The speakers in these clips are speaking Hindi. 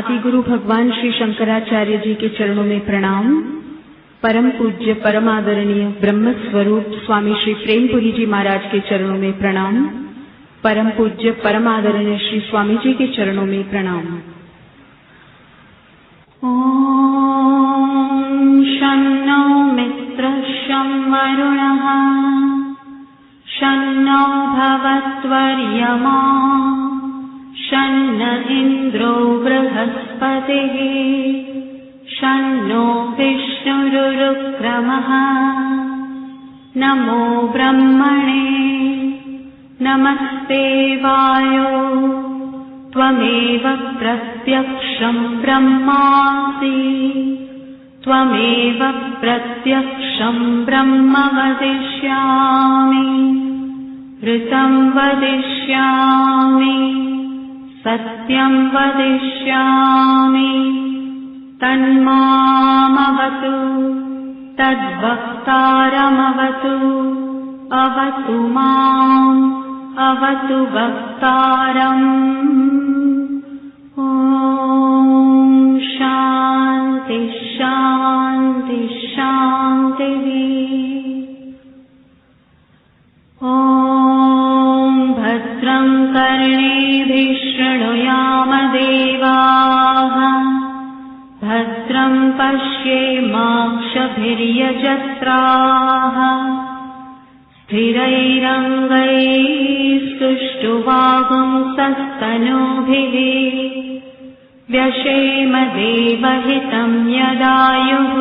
आदि गुरु भगवान श्री शंकराचार्य जी के चरणों में प्रणाम। परम पूज्य परमादरणीय ब्रह्म स्वरूप स्वामी श्री प्रेमपुरी जी महाराज के चरणों में प्रणाम। परम पूज्य परमादरणीय श्री स्वामी जी के चरणों में प्रणाम। ओम शन्नो मित्रः शं वरुणः शन्नो भवत्वर्यमा शन्न इन्द्रो बृहस्पतिः शन्नो विष्णुरुक्रमः। नमो ब्रह्मणे नमस्ते वायो त्वमेव प्रत्यक्षं ब्रह्मासि त्वमेव प्रत्यक्षं ब्रह्म वदिष्यामि ऋतं वदिष्यामि सत्यं वदिष्यामि तन्मामवतु तद्वक्तारमवतु अवतु माम् अवतु वक्तारम्। ॐ शान्ति शान्ति शान्तिः। ॐ भद्रं कर्णेभिः शृणुयाम देवाः भद्रं पश्येमाक्षभिर्यजत्राः स्थिरैरङ्गैस्तुष्टुवागुंसस्तनूभिः व्यशेम देवहितं यदायुः।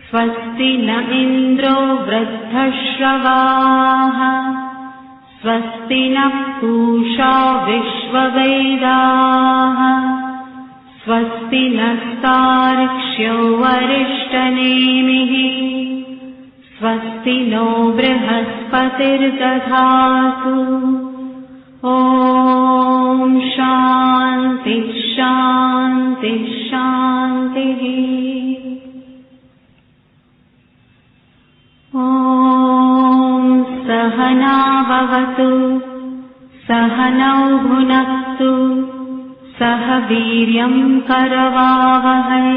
स्वस्ति न इन्द्रो वृद्धश्रवाः स्वस्ति नः पूषा विश्ववेदाः स्वस्ति नस्तार्क्ष्यो वरिष्ठनेमिः स्वस्ति नो बृहस्पतिर्दधातु। ॐ शान्ति शान्ति शान्तिः। ॐ सहना भवतु सहनौ भुनक्तु सह वीर्यं करवावहै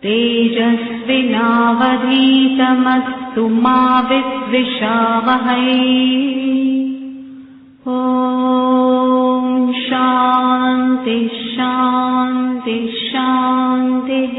तेजस्विनावधीतमस्तु मा विद्विषावहै। ॐ शान्ति शान्ति शान्तिः।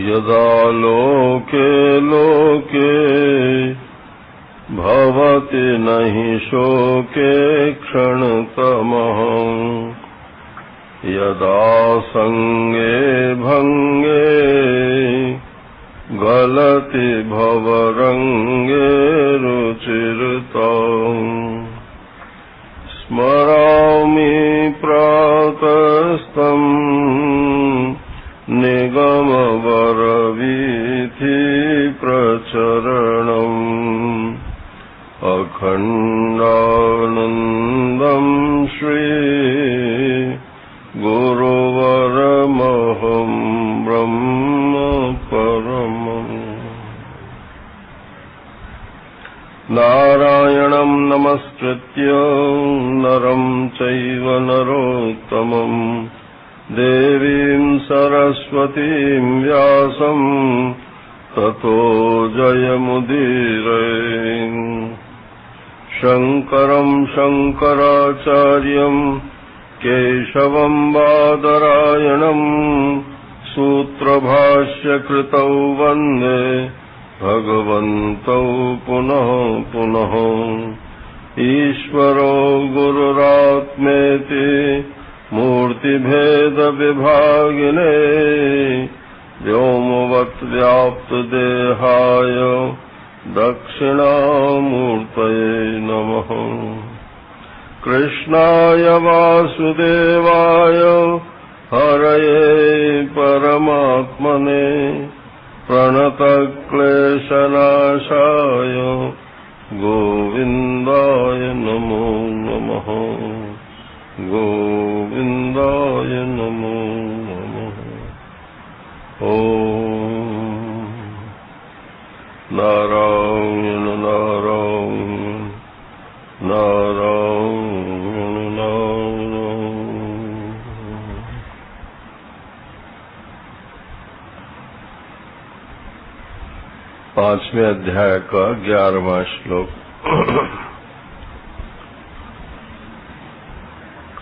यदा लोके लोके भवति नहि शोके क्षणतमः यदा संगे भंगे गलति भवरंगे रुचिरताम् स्मरामि प्रातस्तम् निगमवरवीथि प्रचरणम् अखण्डानन्दं श्री गुरुवरमहं ब्रह्म परमम् नारायणं नमस्कृत्य नरं चैव नरोत्तमम् देवीं सरस्वतीं व्यासं ततो जयमुदीरये। शङ्करं शङ्कराचार्यं केशवं बादरायणं सूत्रभाष्यकृतौ वन्दे भगवन्तौ पुनः पुनः। ईश्वरो गुरुरात्मेति मूर्तिभेदविभागिने व्योमवद्व्याप्तदेहाय दक्षिणामूर्तये नमः। कृष्णाय वासुदेवाय हरये परमात्मने प्रणतक्लेशनाशाय गोविन्दाय नमो नमः। गोविन्दाय नमो नमः। ॐ नारायण नारायण नारायण नारायण। पांचवें अध्याय का 11वां श्लोक।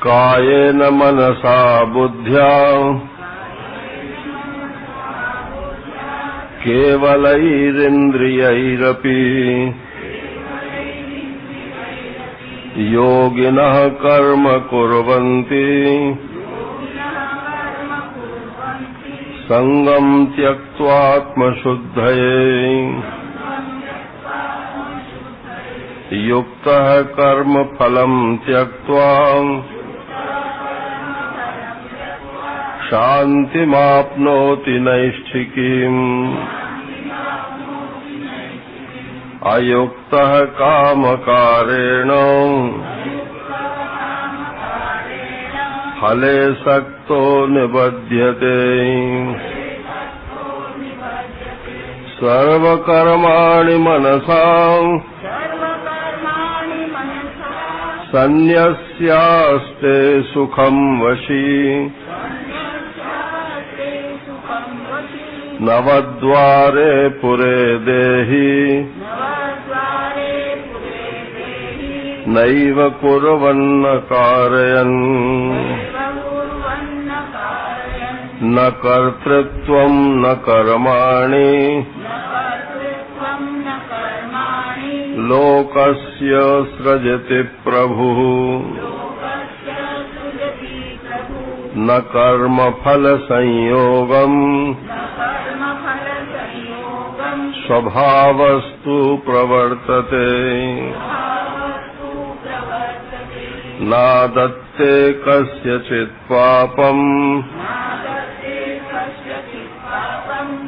कायेन मनसा बुद्ध्या केवलैरिन्द्रियैरपि योगिनः कर्म कुर्वन्ति संगं त्यक्त्वात्मशुद्धये युक्तः कर्मफलं त्यक्त्वा शान्तिमाप्नोति नैष्ठिकीम् अयुक्तः कामकारेण फले सक्तो निबध्यते सर्वकर्माणि मनसा सन्न्यस्यास्ते सुखं वशी नवद्वारे पुरे देहि नैव कुर्वन्न कारयन् न कर्तृत्वं न कर्माणि लोकस्य सृजति प्रभुः न कर्मफलसंयोगम् स्वभावस्तु प्रवर्तते नादत्ते कस्यचित् पापम्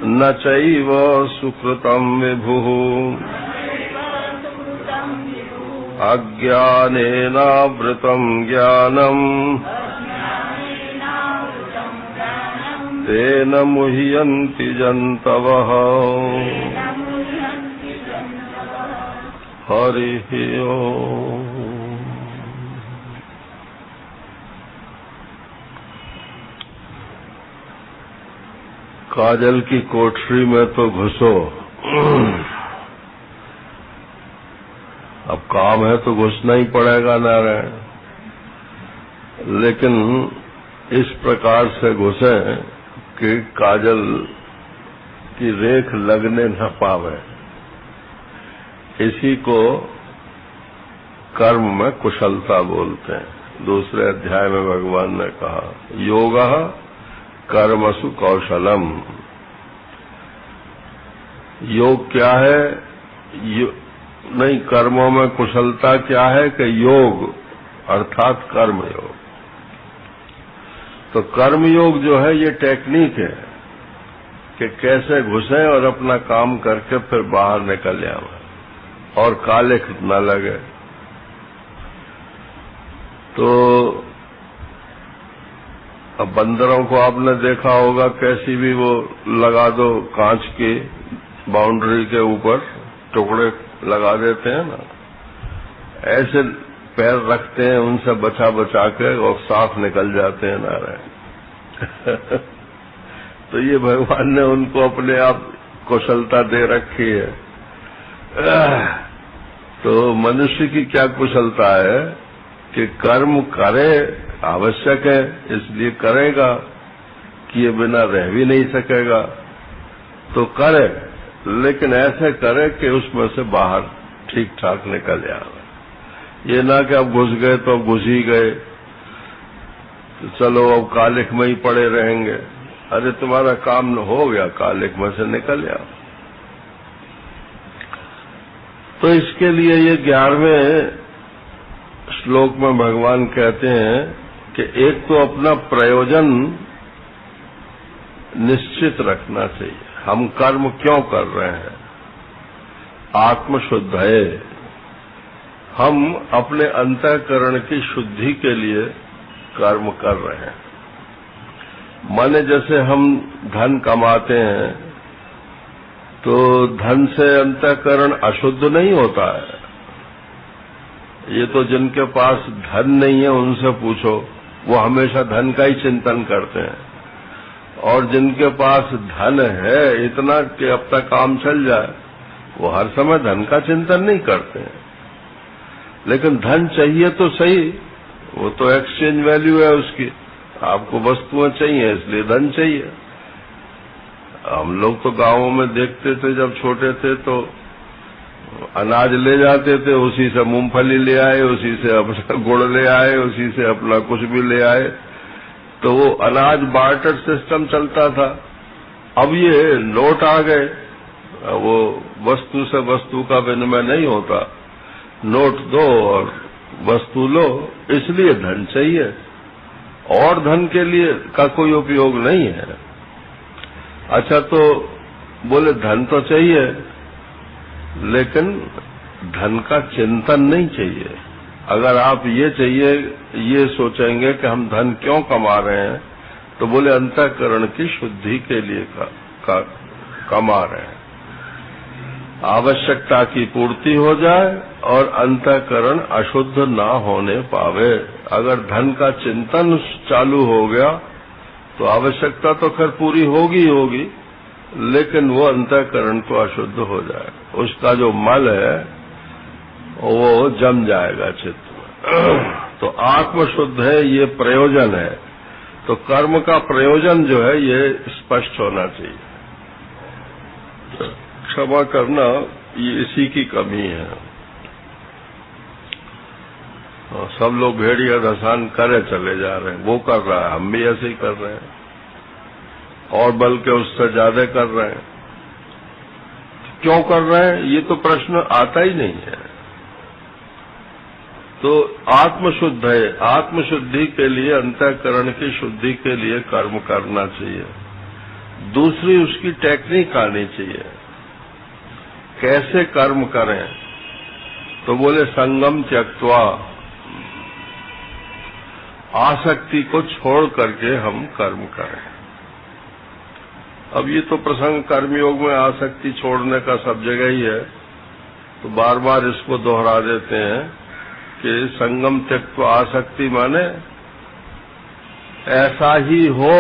न चैव सुकृतं विभुः अज्ञानेनावृतं ज्ञानम् तेन मुह्यन्ति जन्तवः हरिः ओम्। काजल की कोठरी में तो घुसो, अब काम है तो घुसना ही पड़ेगा नारायण, लेकिन इस प्रकार से घुसे कि काजल की रेख लगने न पावे। इसी को कर्म में कुशलता बोलते हैं। दूसरे अध्याय में भगवान ने कहा योगः कर्मसु कौशलम। योग क्या है? नहीं, कर्मों में कुशलता क्या है कि योग अर्थात कर्म योग। तो कर्म योग जो है ये टेक्निक है कि कैसे घुसे और अपना काम करके फिर बाहर निकल आवे और कालिख न लगे। तो अब बंदरों को आपने देखा होगा, कैसी भी वो लगा दो कांच की बाउंड्री के ऊपर टुकड़े लगा देते हैं ना, ऐसे पैर रखते हैं, उनसे बचा बचा के और साफ निकल जाते हैं नारायण। तो ये भगवान ने उनको अपने आप कुशलता दे रखी है। तो मनुष्य की क्या कुशलता है कि कर्म करे, आवश्यक है इसलिए करेगा, किए बिना रह भी नहीं सकेगा, तो करे, लेकिन ऐसे करे कि उसमें से बाहर ठीक ठाक निकल जाए। ये ना कि अब घुस गए तो अब घुस ही गए, तो चलो अब कालिख में ही पड़े रहेंगे। अरे तुम्हारा काम हो गया, कालिख में से निकल जाओ। तो इसके लिए ये 11वें श्लोक में भगवान कहते हैं कि एक तो अपना प्रयोजन निश्चित रखना चाहिए। हम कर्म क्यों कर रहे हैं? आत्मशुद्ध है। हम अपने अंतःकरण की शुद्धि के लिए कर्म कर रहे हैं। माने जैसे हम धन कमाते हैं तो धन से अंतःकरण अशुद्ध नहीं होता है। ये तो जिनके पास धन नहीं है उनसे पूछो, वो हमेशा धन का ही चिंतन करते हैं। और जिनके पास धन है इतना कि अब तक काम चल जाए, वो हर समय धन का चिंतन नहीं करते हैं। लेकिन धन चाहिए तो सही, वो तो एक्सचेंज वैल्यू है उसकी। आपको वस्तुएं चाहिए इसलिए धन चाहिए। हम लोग तो गांवों में देखते थे, जब छोटे थे तो अनाज ले जाते थे, उसी से मूंगफली ले आए, उसी से अपना गुड़ ले आए, उसी से अपना कुछ भी ले आए। तो वो अनाज बार्टर सिस्टम चलता था। अब ये नोट आ गए, वो वस्तु से वस्तु का विनिमय नहीं होता। नोट दो और वस्तु लो, इसलिए धन चाहिए और धन के लिए का कोई उपयोग नहीं है। अच्छा, तो बोले धन तो चाहिए लेकिन धन का चिंतन नहीं चाहिए। अगर आप ये सोचेंगे कि हम धन क्यों कमा रहे हैं, तो बोले अंतःकरण की शुद्धि के लिए कमा रहे हैं। आवश्यकता की पूर्ति हो जाए और अंतःकरण अशुद्ध ना होने पावे। अगर धन का चिंतन चालू हो गया तो आवश्यकता तो खैर पूरी होगी होगी, लेकिन वो अंतःकरण तो अशुद्ध हो जाए। उसका जो मल है वो जम जाएगा चित्त में। तो आत्म शुद्ध है, ये प्रयोजन है। तो कर्म का प्रयोजन जो है ये स्पष्ट होना चाहिए। क्षमा करना, ये इसी की कमी है। सब लोग भेड़िया धसान करे चले जा रहे हैं। वो कर रहा है, हम भी ऐसे ही कर रहे हैं, और बल्कि उससे ज्यादा कर रहे हैं। क्यों कर रहे हैं ये तो प्रश्न आता ही नहीं है। तो आत्मशुद्ध है, आत्मशुद्धि के लिए, अंतःकरण की शुद्धि के लिए कर्म करना चाहिए। दूसरी उसकी टेक्निक आनी चाहिए, कैसे कर्म करें। तो बोले संगम त्यक्त्वा, आसक्ति को छोड़ करके हम कर्म करें। अब ये तो प्रसंग कर्मयोग में आसक्ति छोड़ने का सब जगह ही है, तो बार बार इसको दोहरा देते हैं कि संगम त्यक्त्वा आसक्ति माने ऐसा ही हो,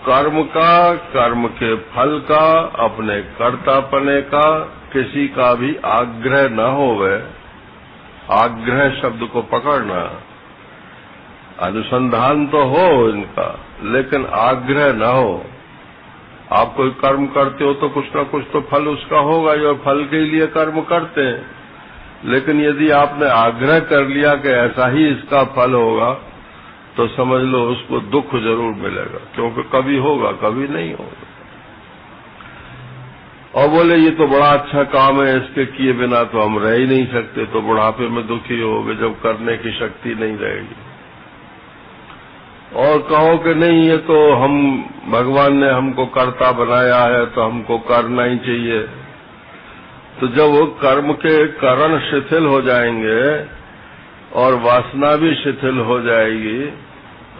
कर्म का, कर्म के फल का, अपने कर्तापने का किसी का भी आग्रह न होवे। आग्रह शब्द को पकड़ना, अनुसंधान तो हो इनका, लेकिन आग्रह न हो। आप कोई कर्म करते हो तो कुछ न कुछ तो फल उसका होगा ही, और फल के लिए कर्म करते हैं। लेकिन यदि आपने आग्रह कर लिया कि ऐसा ही इसका फल होगा, तो समझ लो उसको दुख जरूर मिलेगा, क्योंकि कभी होगा कभी नहीं होगा। और बोले ये तो बड़ा अच्छा काम है, इसके किए बिना तो हम रह ही नहीं सकते, तो बुढ़ापे में दुखी होगे जब करने की शक्ति नहीं रहेगी। और कहो कि नहीं ये तो हम, भगवान ने हमको कर्ता बनाया है तो हमको करना ही चाहिए। तो जब वो कर्म के कारण शिथिल हो जाएंगे और वासना भी शिथिल हो जाएगी,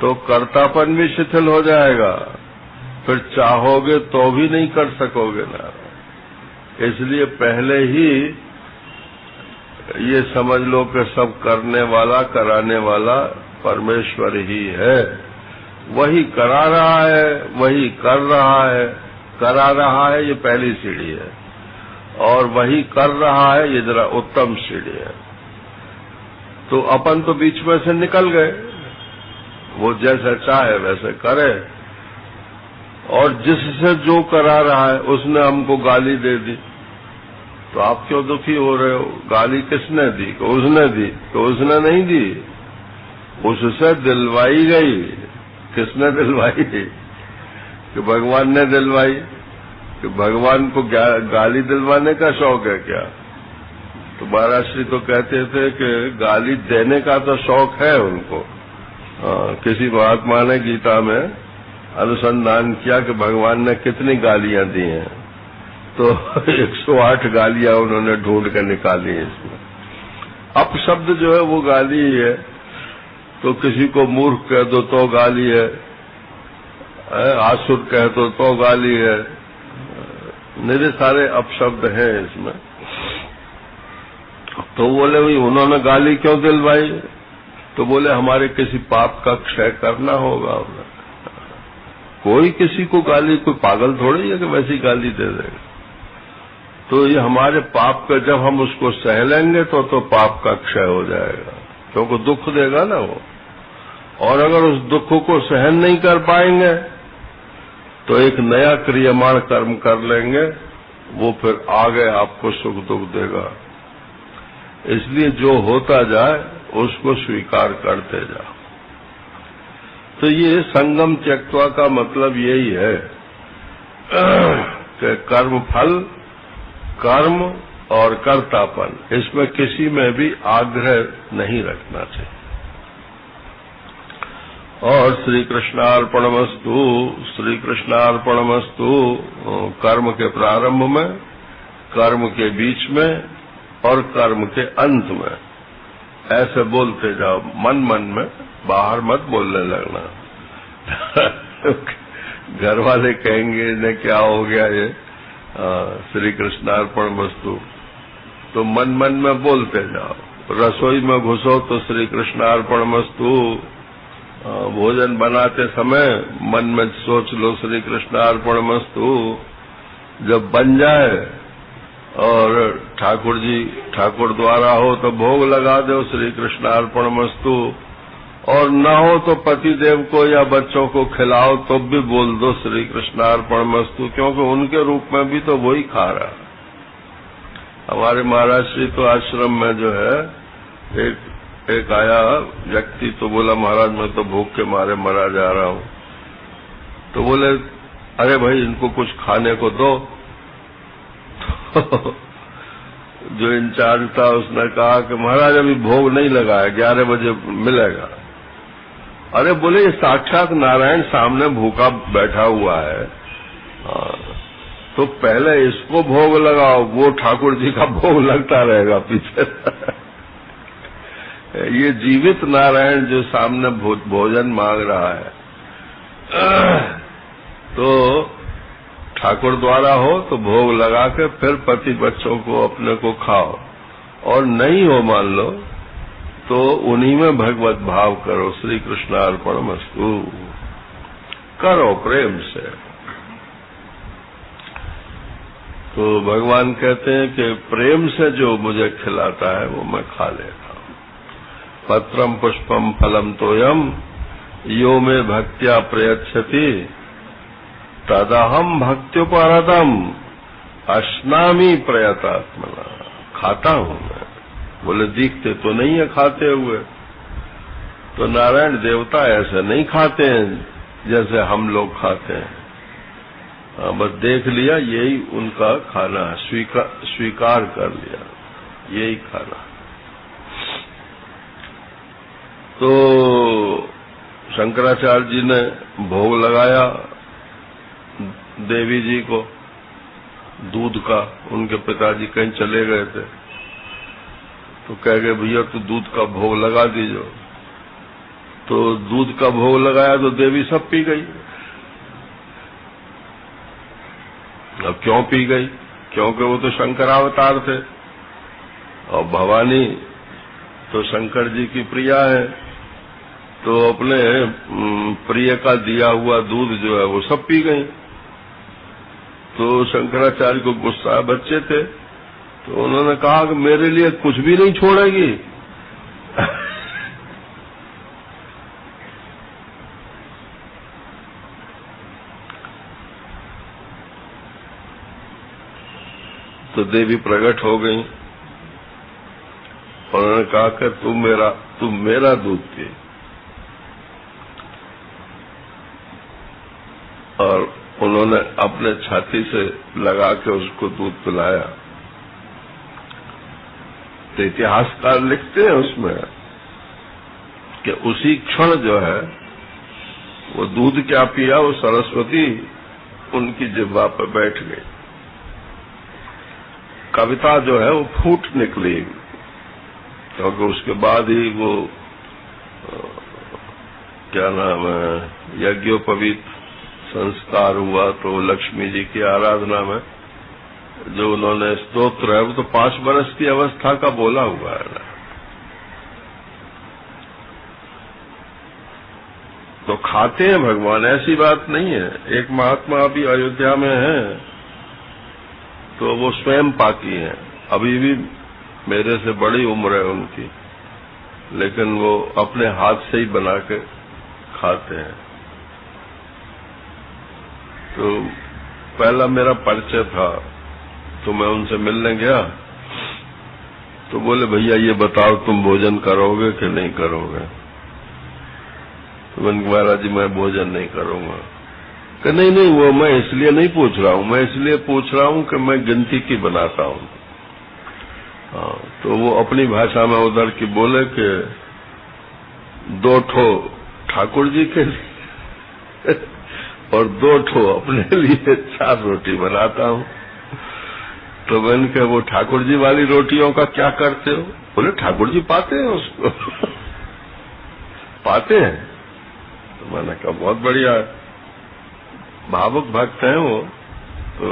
तो कर्तापन भी शिथिल हो जाएगा। फिर चाहोगे तो भी नहीं कर सकोगे ना। इसलिए पहले ही ये समझ लो कि सब करने वाला, कराने वाला परमेश्वर ही है। वही करा रहा है, वही कर रहा है। करा रहा है ये पहली सीढ़ी है, और वही कर रहा है ये जरा उत्तम सीढ़ी है। तो अपन तो बीच में से निकल गए, वो जैसा चाहे वैसे करे। और जिससे जो करा रहा है उसने हमको गाली दे दी, तो आप क्यों दुखी हो रहे हो? गाली किसने दी? कि उसने दी? कि उसने नहीं दी, उससे दिलवाई गई। किसने दिलवाई? कि भगवान ने दिलवाई। कि भगवान को गाली दिलवाने का शौक है क्या? तो महाराज श्री तो कहते थे कि गाली देने का तो शौक है उनको। किसी महात्मा ने गीता में अनुसंधान किया कि भगवान ने कितनी गालियां दी हैं, तो 108 गालियां उन्होंने ढूंढ कर निकाली इसमें। अपशब्द जो है वो गाली ही है। तो किसी को मूर्ख कह दो तो गाली है, आसुर कह दो तो गाली है, मेरे सारे अपशब्द हैं इसमें। तो बोले भाई उन्होंने गाली क्यों दिलवाई? तो बोले हमारे किसी पाप का क्षय करना होगा। कोई किसी को गाली, कोई पागल थोड़ी है कि वैसी गाली दे देगा। तो ये हमारे पाप का, जब हम उसको सह लेंगे तो पाप का क्षय हो जाएगा, क्योंकि दुख देगा ना वो। और अगर उस दुख को सहन नहीं कर पाएंगे तो एक नया क्रियमाण कर्म कर लेंगे, वो फिर आगे आपको सुख दुख देगा। इसलिए जो होता जाए उसको स्वीकार करते जाओ। तो ये संगम त्यक्त्वा का मतलब यही है कि कर्म फल, कर्म और कर्तापन, इसमें किसी में भी आग्रह नहीं रखना चाहिए। और श्री कृष्णार्पणमस्तु, श्री कृष्णार्पणमस्तु कर्म के प्रारंभ में, कर्म के बीच में और कर्म के अंत में ऐसे बोलते जाओ, मन मन में, बाहर मत बोलने लगना। घर वाले कहेंगे इन्हें क्या हो गया ये, श्री कृष्णार्पणमस्तु, तो मन मन में बोलते जाओ। रसोई में घुसो तो श्री कृष्णार्पणमस्तु, भोजन बनाते समय मन में सोच लो श्री कृष्णार्पणमस्तु। जब बन जाए और ठाकुर जी ठाकुर द्वारा हो तो भोग लगा दो श्री कृष्णार्पणमस्तु, और न हो तो पति देव को या बच्चों को खिलाओ तो भी बोल दो श्री कृष्णार्पणमस्तु, क्योंकि उनके रूप में भी तो वही खा रहा। हमारे महाराज श्री तो आश्रम में जो है एक आया व्यक्ति, तो बोला महाराज मैं तो भूख के मारे मरा जा रहा हूं। तो बोले अरे भाई इनको कुछ खाने को दो। जो इंचार्ज था उसने कहा कि महाराज अभी भोग नहीं लगा है, 11 बजे मिलेगा। अरे बोले ये साक्षात नारायण सामने भूखा बैठा हुआ है, तो पहले इसको भोग लगाओ, वो ठाकुर जी का भोग लगता रहेगा पीछे। ये जीवित नारायण जो सामने भोजन मांग रहा है, तो ठाकुर द्वारा हो तो भोग लगा के फिर पति बच्चों को अपने को खाओ, और नहीं हो मान लो तो उन्हीं में भगवत भाव करो। श्री कृष्णार्पणमस्तु करो प्रेम से। तो भगवान कहते हैं कि प्रेम से जो मुझे खिलाता है वो मैं खा लेता हूं। पत्रम पुष्पम फलम तोयम यो में भक्त्या प्रयच्छति तदहम भक्त्युपरतम अश्नामी प्रयतात्मना। खाता हूं मैं। बोले दिखते तो नहीं है खाते हुए, तो नारायण देवता ऐसे नहीं खाते हैं जैसे हम लोग खाते हैं। बस देख लिया यही उनका खाना है, स्वीकार कर लिया यही खाना। तो शंकराचार्य जी ने भोग लगाया देवी जी को दूध का। उनके पिताजी कहीं चले गए थे, तो कह गए भैया तो दूध का भोग लगा दीजिए। तो दूध का भोग लगाया तो देवी सब पी गई। अब क्यों पी गई? क्योंकि वो तो शंकरावतार थे, और भवानी तो शंकर जी की प्रिया है, तो अपने प्रिय का दिया हुआ दूध जो है वो सब पी गई। तो शंकराचार्य को गुस्सा, बच्चे थे, तो उन्होंने कहा कि मेरे लिए कुछ भी नहीं छोड़ेगी। तो देवी प्रकट हो गई, और उन्होंने कहा कि तुम मेरा दूध पी। और उन्होंने अपने छाती से लगा के उसको दूध पिलाया। तो इतिहासकार लिखते हैं उसमें कि उसी क्षण जो है वो दूध क्या पिया, वो सरस्वती उनकी जिह्वा पर बैठ गई। कविता जो है वो फूट निकली, क्योंकि उसके बाद ही वो क्या नाम है, यज्ञोपवीत संस्कार हुआ, तो लक्ष्मी जी की आराधना में जो उन्होंने स्तोत्र है वो तो 5 वर्ष की अवस्था का बोला हुआ है ना। तो खाते हैं भगवान, ऐसी बात नहीं है। एक महात्मा अभी अयोध्या में है, तो वो स्वयं पाकी हैं, अभी भी मेरे से बड़ी उम्र है उनकी, लेकिन वो अपने हाथ से ही बना के खाते हैं। तो पहला मेरा परिचय था, तो मैं उनसे मिलने गया, तो बोले भैया ये बताओ तुम भोजन करोगे कि नहीं करोगे? तो मैंने कहा महाराज जी मैं भोजन नहीं करूंगा। कि नहीं नहीं, वो मैं इसलिए नहीं पूछ रहा हूं, मैं इसलिए पूछ रहा हूं कि मैं गिनती की बनाता हूं। तो वो अपनी भाषा में उधर की बोले कि 2 ठो ठाकुर जी के लिए और 2 ठो अपने लिए 4 रोटी बनाता हूं। तो मैंने कहा वो ठाकुर जी वाली रोटियों का क्या करते हो? बोले ठाकुर जी पाते हैं उसको पाते हैं। तो मैंने कहा बहुत बढ़िया, भावुक भक्त हैं वो, तो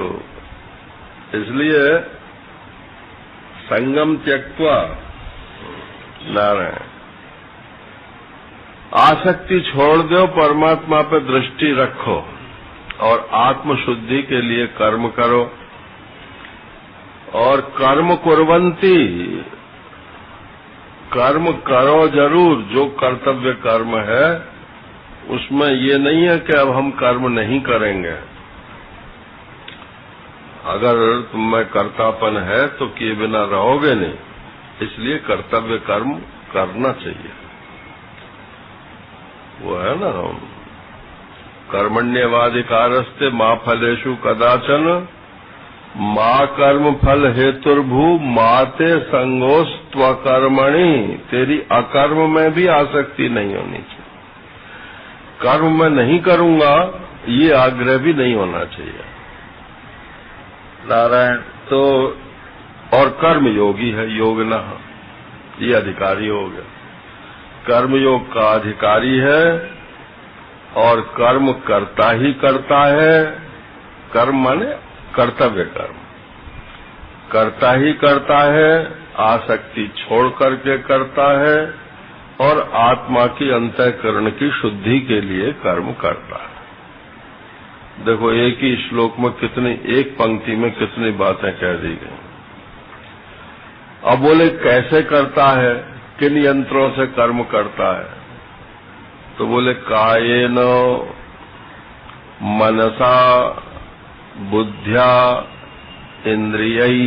इसलिए संगम त्यक्त्वा नारायण, आसक्ति छोड़ दो, परमात्मा पे दृष्टि रखो और आत्मशुद्धि के लिए कर्म करो। और कर्म कुर्वन्ति, कर्म करो जरूर, जो कर्तव्य कर्म है उसमें ये नहीं है कि अब हम कर्म नहीं करेंगे। अगर तुम में कर्तापन है तो किए बिना रहोगे नहीं, इसलिए कर्तव्य कर्म करना चाहिए। वो है ना, कर्मण्येवाधिकारस्ते मा फलेषु कदाचन माँ कर्म फल हेतुर्भू माते संगोस्त्व कर्मणि। तेरी अकर्म में भी आसक्ति नहीं होनी चाहिए, कर्म मैं नहीं करूंगा ये आग्रह भी नहीं होना चाहिए। नारायण। तो और कर्म योगी है, योगिनः, ये अधिकारी हो गया, कर्मयोग का अधिकारी है और कर्म करता ही करता है। कर्म माने कर्तव्य कर्म करता ही करता है, आसक्ति छोड़ करके करता है और आत्मा की अंतःकरण की शुद्धि के लिए कर्म करता है। देखो एक ही श्लोक में कितनी, एक पंक्ति में कितनी बातें कह दी गई। अब बोले कैसे करता है, किन यंत्रों से कर्म करता है? तो बोले कायेन मनसा बुद्ध्या इंद्रियई।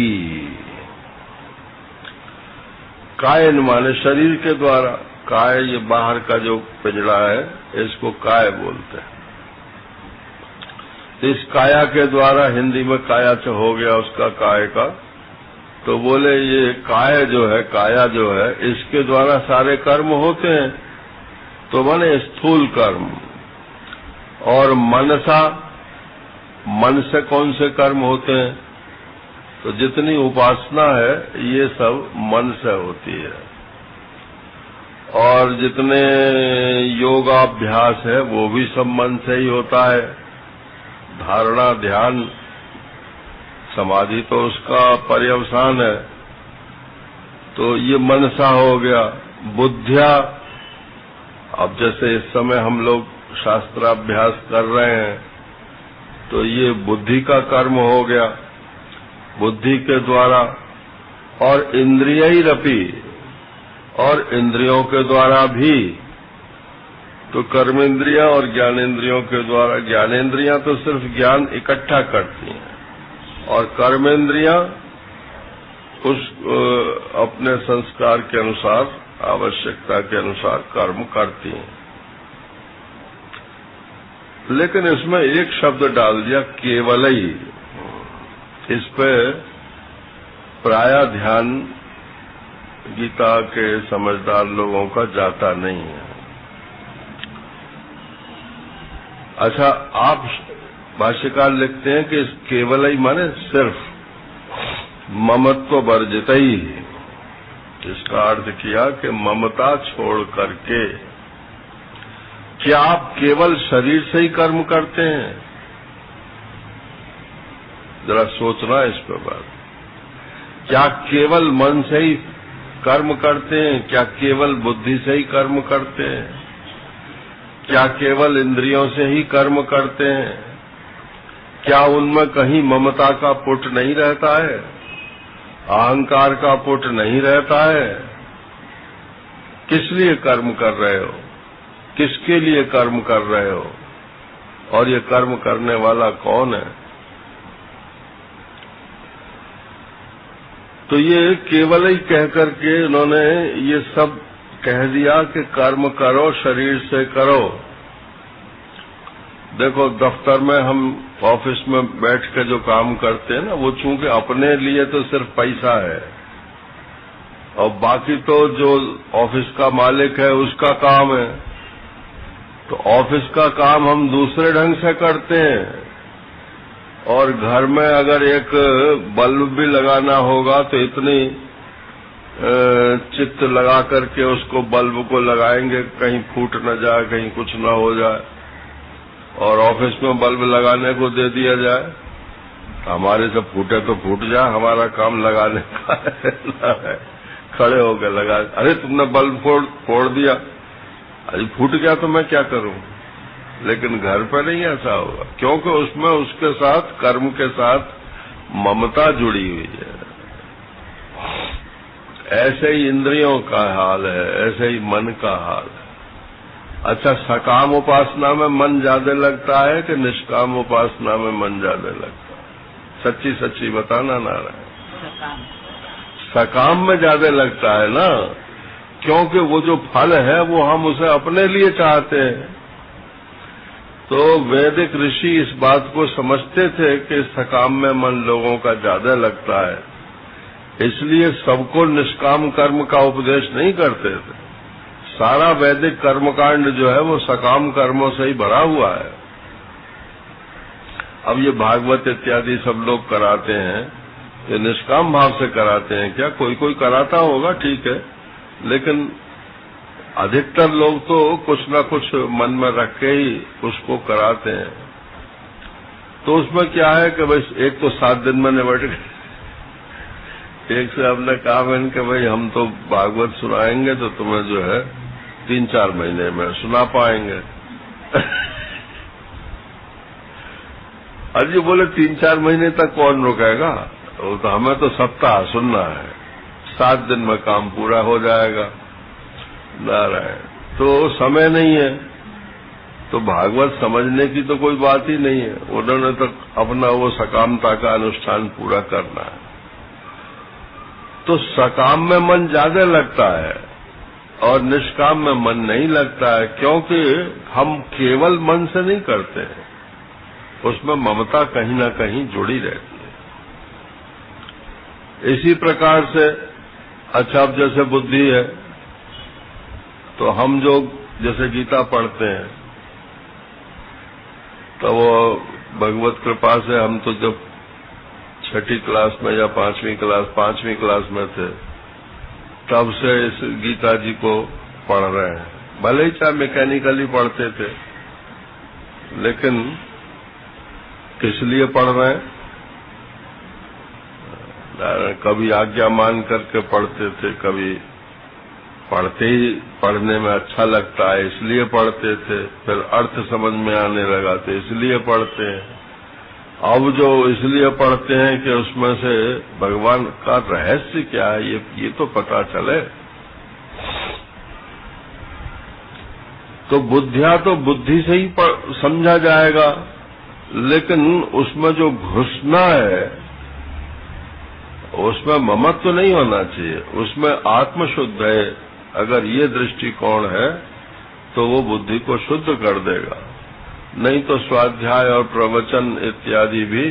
कायन माने शरीर के द्वारा, काय ये बाहर का जो पिंजड़ा है इसको काय बोलते हैं। इस काया के द्वारा, हिंदी में काया हो गया उसका काय का, तो बोले ये काय जो है, काया जो है, इसके द्वारा सारे कर्म होते हैं। तो माने स्थूल कर्म। और मनसा, मन से कौन से कर्म होते हैं? तो जितनी उपासना है ये सब मन से होती है, और जितने योगाभ्यास है वो भी सब मन से ही होता है। धारणा, ध्यान, समाधि तो उसका पर्यवसान है। तो ये मनसा हो गया। बुद्धिया, अब जैसे इस समय हम लोग शास्त्राभ्यास कर रहे हैं तो ये बुद्धि का कर्म हो गया, बुद्धि के द्वारा। और इंद्रियई रपि, और इंद्रियों के द्वारा भी। तो कर्मेंद्रियां और ज्ञानेंद्रियों के द्वारा, ज्ञानेंद्रियां तो सिर्फ ज्ञान इकट्ठा करती हैं और कर्मेंद्रियां उस अपने संस्कार के अनुसार, आवश्यकता के अनुसार कर्म करती हैं। लेकिन इसमें एक शब्द डाल दिया, केवल ही। इस पे प्राय ध्यान गीता के समझदार लोगों का जाता नहीं है। अच्छा, आप भाष्यकार लिखते हैं कि केवल ही माने सिर्फ ममत्व वर्जित ही, इसका अर्थ किया कि ममता छोड़ करके। क्या आप केवल शरीर से ही कर्म करते हैं? जरा सोचना इस पर बात। क्या केवल मन से ही कर्म करते हैं? क्या केवल बुद्धि से ही कर्म करते हैं? क्या केवल इंद्रियों से ही कर्म करते हैं? क्या उनमें कहीं ममता का पुट नहीं रहता है? अहंकार का पुट नहीं रहता है? किस लिए कर्म कर रहे हो? किसके लिए कर्म कर रहे हो? और ये कर्म करने वाला कौन है? तो ये केवल ही कह करके उन्होंने ये सब कह दिया कि कर्म करो, शरीर से करो। देखो, दफ्तर में हम ऑफिस में बैठ के जो काम करते हैं ना, वो चूंकि अपने लिए तो सिर्फ पैसा है, और बाकी तो जो ऑफिस का मालिक है उसका काम है। तो ऑफिस का काम हम दूसरे ढंग से करते हैं, और घर में अगर एक बल्ब भी लगाना होगा तो इतनी चित्त लगा करके उसको बल्ब को लगाएंगे, कहीं फूट न जाए, कहीं कुछ न हो जाए। और ऑफिस में बल्ब लगाने को दे दिया जाए, हमारे से फूटे तो फूट जाए, हमारा काम लगाने का है। खड़े होकर लगा, अरे तुमने बल्ब फोड़ दिया, अरे फूट गया तो मैं क्या करूं? लेकिन घर पर नहीं ऐसा होगा, क्योंकि उसमें उसके साथ, कर्म के साथ ममता जुड़ी हुई है। ऐसे ही इंद्रियों का हाल है, ऐसे ही मन का हाल है। अच्छा, सकाम उपासना में मन ज्यादा लगता है कि निष्काम उपासना में मन ज्यादा लगता है? सच्ची सच्ची बताना नारायण। सकाम में ज्यादा लगता है ना, क्योंकि वो जो फल है वो हम उसे अपने लिए चाहते हैं। तो वैदिक ऋषि इस बात को समझते थे कि सकाम में मन लोगों का ज्यादा लगता है, इसलिए सबको निष्काम कर्म का उपदेश नहीं करते थे। सारा वैदिक कर्मकांड जो है वो सकाम कर्मों से ही भरा हुआ है। अब ये भागवत इत्यादि सब लोग कराते हैं, ये निष्काम भाव से कराते हैं क्या? कोई कोई कराता होगा, ठीक है, लेकिन अधिकतर लोग तो कुछ न कुछ मन में रख के ही उसको कराते हैं। तो उसमें क्या है कि भाई एक तो 7 दिन में निबट गए। एक से हमने कहा मैंने कि भाई हम तो भागवत सुनाएंगे तो तुम्हें जो है 3-4 महीने में सुना पाएंगे। अरे बोले 3-4 महीने तक कौन रुकेगा? वो तो हमें तो सप्ताह सुनना है, 7 दिन में काम पूरा हो जाएगा। नारायण, तो समय नहीं है, तो भागवत समझने की तो कोई बात ही नहीं है। उन्होंने तो अपना वो सकामता का अनुष्ठान पूरा करना है। तो सकाम में मन ज्यादा लगता है और निष्काम में मन नहीं लगता है, क्योंकि हम केवल मन से नहीं करते हैं, उसमें ममता कहीं ना कहीं जुड़ी रहती है। इसी प्रकार से अच्छा, अब जैसे बुद्धि है, तो हम जो जैसे गीता पढ़ते हैं, तो वो भगवत कृपा से हम तो जब 6ठी क्लास में या 5वीं क्लास में थे, तब से इस गीता जी को पढ़ रहे हैं। भले ही चाहे मैकेनिकली पढ़ते थे, लेकिन किस लिए पढ़ रहे हैं? कभी आज्ञा मान करके पढ़ते थे, कभी पढ़ते ही पढ़ने में अच्छा लगता है इसलिए पढ़ते थे, फिर अर्थ समझ में आने लगा तो इसलिए पढ़ते हैं। अब जो इसलिए पढ़ते हैं कि उसमें से भगवान का रहस्य क्या है ये तो पता चले। तो बुद्धिया तो बुद्धि से ही समझा जाएगा, लेकिन उसमें जो घुसना है उसमें ममत्व तो नहीं होना चाहिए, उसमें आत्म शुद्ध है। अगर ये दृष्टिकोण है तो वो बुद्धि को शुद्ध कर देगा, नहीं तो स्वाध्याय और प्रवचन इत्यादि भी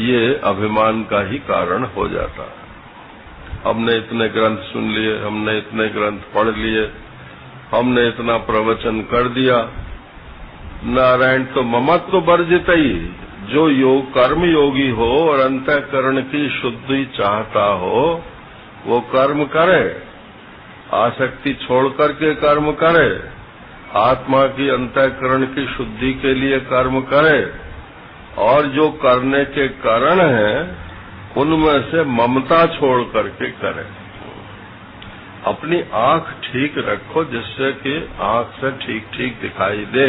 ये अभिमान का ही कारण हो जाता है। हमने इतने ग्रंथ सुन लिए, हमने इतने ग्रंथ पढ़ लिए, हमने इतना प्रवचन कर दिया। नारायण तो ममत्व वर्जित ही, जो योग कर्म योगी हो और अंतःकरण की शुद्धि चाहता हो वो कर्म करे, आसक्ति छोड़ करके कर्म करे, आत्मा की अंतःकरण की शुद्धि के लिए कर्म करे, और जो करने के कारण हैं उनमें से ममता छोड़ करके करे। अपनी आंख ठीक रखो जिससे कि आंख से ठीक ठीक दिखाई दे,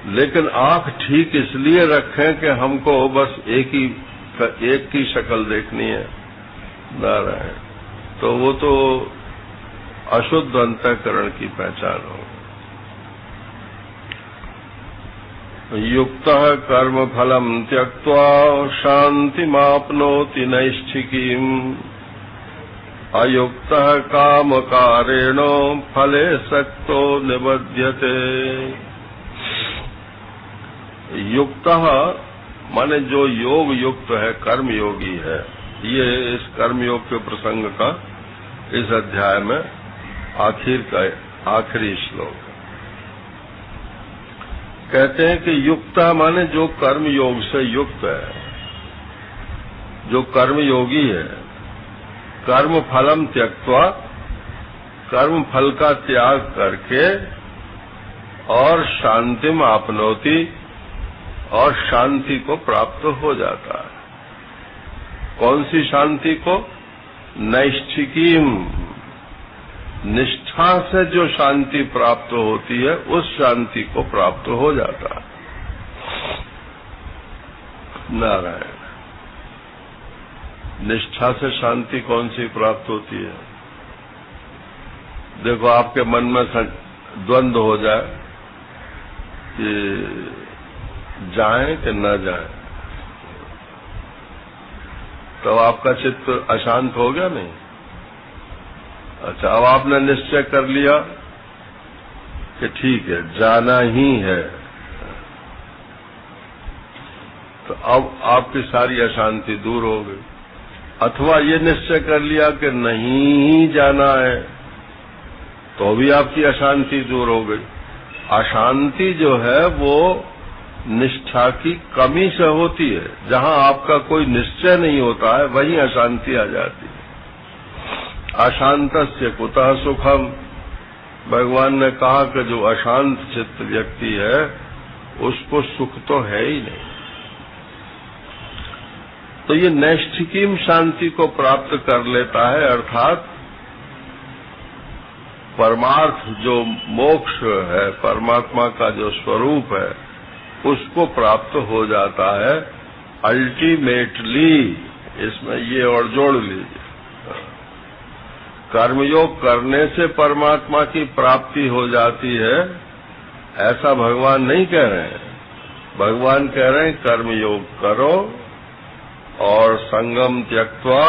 लेकिन आंख ठीक इसलिए रखें कि हमको बस एक की शक्ल देखनी है। नारायण, तो वो तो अशुद्ध अंतःकरण की पहचान हो। युक्तः कर्म फलम त्यक्त्वा शान्तिमाप्नोति नैष्ठिकीम्, अयुक्तः कामकारेण फले सक्तो निबध्यते। युक्तः माने जो योग युक्त है, कर्म योगी है। ये इस कर्म योग के प्रसंग का इस अध्याय में आखिरी श्लोक। कहते हैं कि युक्त माने जो कर्म योग से युक्त है, जो कर्म योगी है। कर्म फलम त्यक्त्वा, कर्म फल का त्याग करके, और शांतिम आपनोति, और शांति को प्राप्त हो जाता है। कौन सी शांति को? नैष्ठिकीम, निष्ठा से जो शांति प्राप्त होती है उस शांति को प्राप्त हो जाता है। नारायण, निष्ठा से शांति कौन सी प्राप्त होती है? देखो, आपके मन में द्वंद्व हो जाए कि जाएं कि न जाएं, तो आपका चित्त अशांत हो गया नहीं? अच्छा, अब आपने निश्चय कर लिया कि ठीक है, जाना ही है, तो अब आपकी सारी अशांति दूर हो गई। अथवा ये निश्चय कर लिया कि नहीं ही जाना है, तो भी आपकी अशांति दूर हो गई। अशांति जो है वो निष्ठा की कमी से होती है। जहां आपका कोई निश्चय नहीं होता है वहीं अशांति आ जाती है। अशांतस्य कुतः सुखम, भगवान ने कहा कि जो अशांत चित्त व्यक्ति है उसको सुख तो है ही नहीं। तो ये नैष्ठिकीम शांति को प्राप्त कर लेता है, अर्थात परमार्थ जो मोक्ष है, परमात्मा का जो स्वरूप है, उसको प्राप्त हो जाता है अल्टीमेटली। इसमें ये और जोड़ लीजिए, कर्मयोग करने से परमात्मा की प्राप्ति हो जाती है, ऐसा भगवान नहीं कह रहे हैं। भगवान कह रहे हैं कर्मयोग करो और संगम त्यक्त्वा,